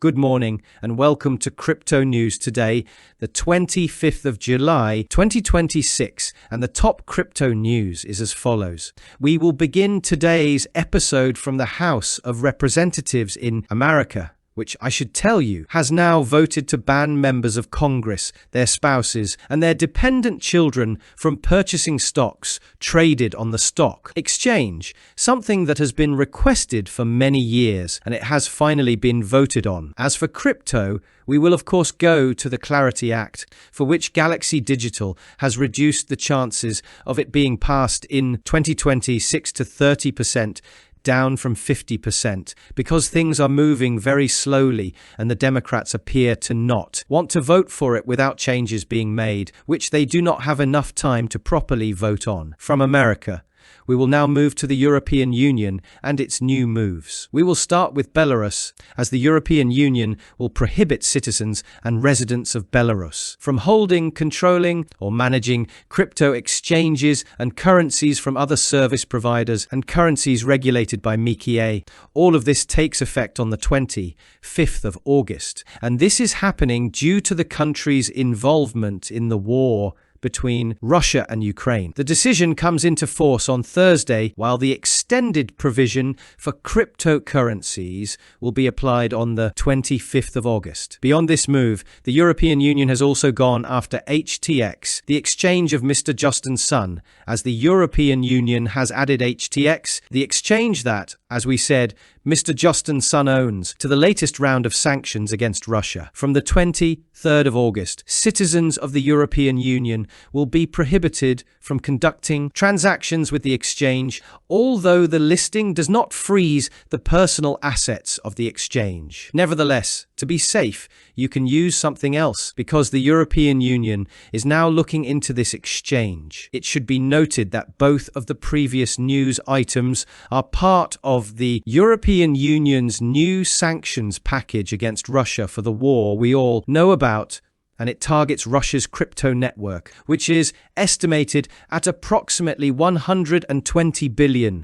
Good morning and welcome to Crypto News today, the 25th of July, 2026, and the top crypto news is as follows. We will begin today's episode from the House of Representatives in America, which I should tell you has now voted to ban members of Congress, their spouses, and their dependent children from purchasing stocks traded on the stock exchange, something that has been requested for many years, and it has finally been voted on. As for crypto, we will of course go to the Clarity Act, for which Galaxy Digital has reduced the chances of it being passed in 2026 to 30%, down from 50%, because things are moving very slowly and the Democrats appear to not want to vote for it without changes being made, which they do not have enough time to properly vote on. From America, we will now move to the European Union and its new moves. We will start with Belarus, as the European Union will prohibit citizens and residents of Belarus from holding, controlling, or managing crypto exchanges and currencies from other service providers and currencies regulated by MiCA. All of this takes effect on the 25th of August, and this is happening due to the country's involvement in the war between Russia and Ukraine. The decision comes into force on Thursday, while the extended provision for cryptocurrencies will be applied on the 25th of August. Beyond this move, the European Union has also gone after HTX, the exchange of Mr. Justin's son, as the European Union has added HTX, the exchange that, as we said, Mr. Justin's son owns, to the latest round of sanctions against Russia. From the 23rd of August, citizens of the European Union will be prohibited from conducting transactions with the exchange, although the listing does not freeze the personal assets of the exchange. Nevertheless, to be safe, you can use something else, because the European Union is now looking into this exchange. It should be noted that both of the previous news items are part of the European Union's new sanctions package against Russia for the war we all know about, and it targets Russia's crypto network, which is estimated at approximately $120 billion,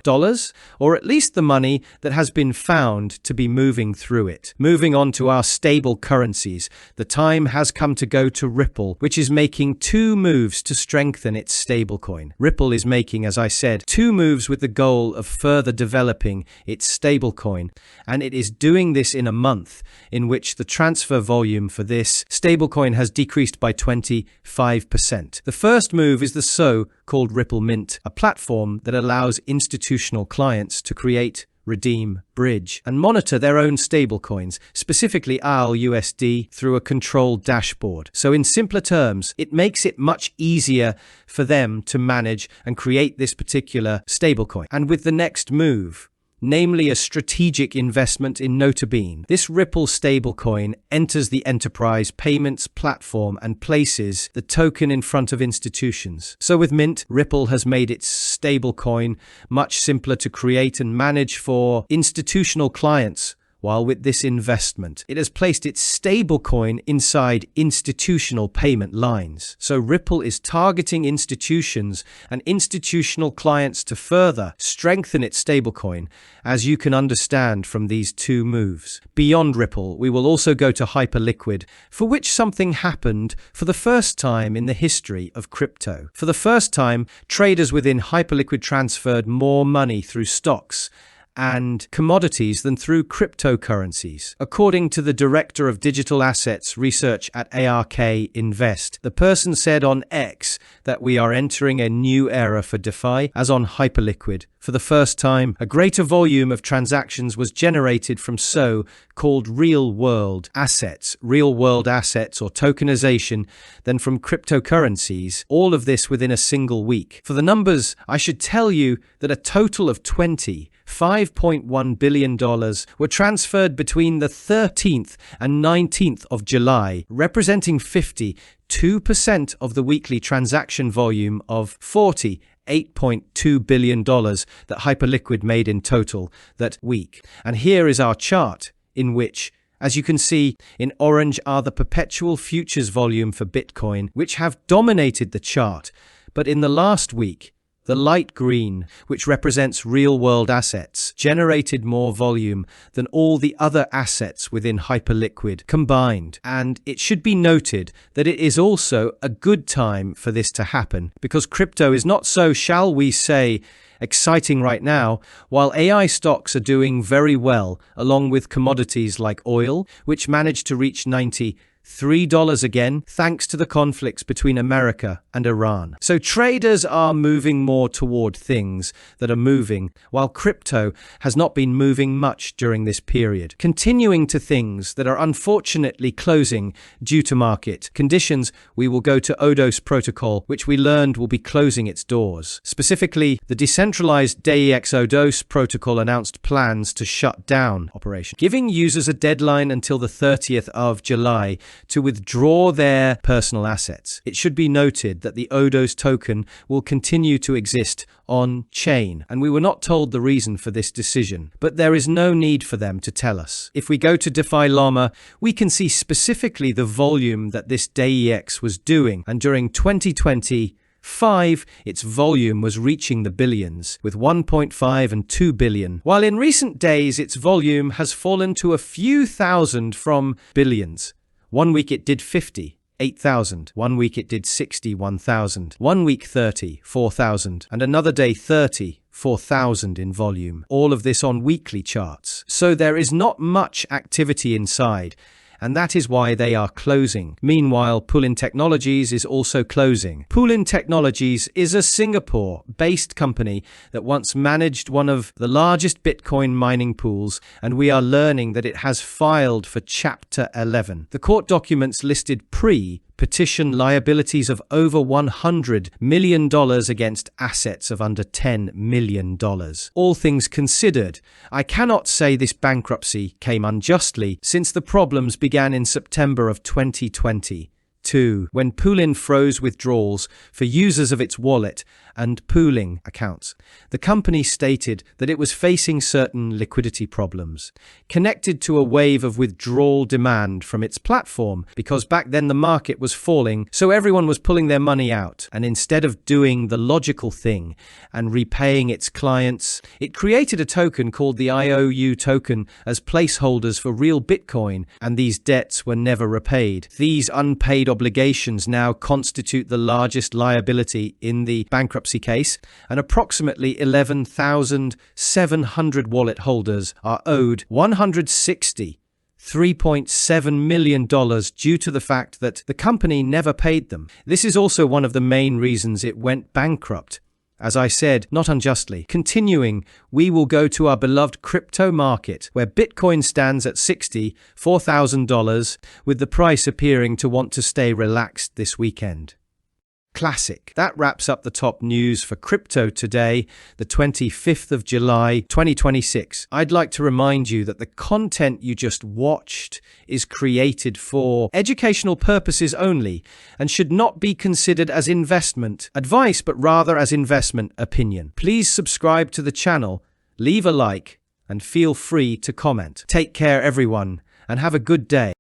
or at least the money that has been found to be moving through it. Moving on to our stable currencies, the time has come to go to Ripple, which is making two moves to strengthen its stablecoin. Ripple is making, as I said, two moves with the goal of further developing its stablecoin, and it is doing this in a month in which the transfer volume for this stablecoin has decreased by 25%. The first move is the so-called Ripple Mint, a platform that allows institutional clients to create, redeem, bridge, and monitor their own stablecoins, specifically RLUSD, through a controlled dashboard. So in simpler terms, it makes it much easier for them to manage and create this particular stablecoin. And with the next move, namely a strategic investment in Notabene, this Ripple stablecoin enters the enterprise payments platform and places the token in front of institutions. So with Mint, Ripple has made its stablecoin much simpler to create and manage for institutional clients, while with this investment, it has placed its stablecoin inside institutional payment lines. So Ripple is targeting institutions and institutional clients to further strengthen its stablecoin, as you can understand from these two moves. Beyond Ripple, we will also go to Hyperliquid, for which something happened for the first time in the history of crypto. For the first time, traders within Hyperliquid transferred more money through stocks and commodities than through cryptocurrencies. According to the Director of Digital Assets Research at ARK Invest, the person said on X that we are entering a new era for DeFi, as on Hyperliquid. For the first time, a greater volume of transactions was generated from so-called real-world assets or tokenization than from cryptocurrencies, all of this within a single week. For the numbers, I should tell you that a total of $25.1 billion were transferred between the 13th and 19th of July, representing 52% of the weekly transaction volume of $48.2 billion that Hyperliquid made in total that week. And here is our chart, in which, as you can see, in orange are the perpetual futures volume for Bitcoin, which have dominated the chart. But in the last week, The light green, which represents real-world assets, generated more volume than all the other assets within Hyperliquid combined. And it should be noted that it is also a good time for this to happen, because crypto is not so, shall we say, exciting right now, while AI stocks are doing very well, along with commodities like oil, which managed to reach $93 again, thanks to the conflicts between America and Iran. So traders are moving more toward things that are moving, while crypto has not been moving much during this period. Continuing to things that are unfortunately closing due to market conditions, we will go to Odos protocol, which we learned will be closing its doors. Specifically, the decentralized DEX Odos protocol announced plans to shut down operation, giving users a deadline until the 30th of July to withdraw their personal assets. It should be noted that the Odos token will continue to exist on-chain, and we were not told the reason for this decision, but there is no need for them to tell us. If we go to DeFi Llama, we can see specifically the volume that this DEX was doing, and during 2025, its volume was reaching the billions, with 1.5 and 2 billion, while in recent days its volume has fallen to a few thousand from billions. 1 week it did 58,000, 1 week it did 61,000, 1 week 34,000, and another day 34,000 in volume. All of this on weekly charts. So there is not much activity inside, and that is why they are closing. Meanwhile, Poolin Technologies is also closing. Poolin Technologies is a Singapore-based company that once managed one of the largest Bitcoin mining pools, and we are learning that it has filed for Chapter 11. The court documents listed petition liabilities of over $100 million against assets of under $10 million. All things considered, I cannot say this bankruptcy came unjustly, since the problems began in September of 2022, when Poolin froze withdrawals for users of its wallet and pooling accounts. The company stated that it was facing certain liquidity problems connected to a wave of withdrawal demand from its platform, because back then the market was falling, so everyone was pulling their money out, and instead of doing the logical thing and repaying its clients, it created a token called the IOU token as placeholders for real Bitcoin, and these debts were never repaid. These unpaid obligations now constitute the largest liability in the bankruptcy case, and approximately 11,700 wallet holders are owed $163.7 million due to the fact that the company never paid them. This is also one of the main reasons it went bankrupt. As I said, not unjustly. Continuing, we will go to our beloved crypto market, where Bitcoin stands at $64,000, with the price appearing to want to stay relaxed this weekend. Classic. That wraps up the top news for crypto today, the 25th of July, 2026. I'd like to remind you that the content you just watched is created for educational purposes only and should not be considered as investment advice, but rather as investment opinion. Please subscribe to the channel, leave a like, and feel free to comment. Take care, everyone, and have a good day.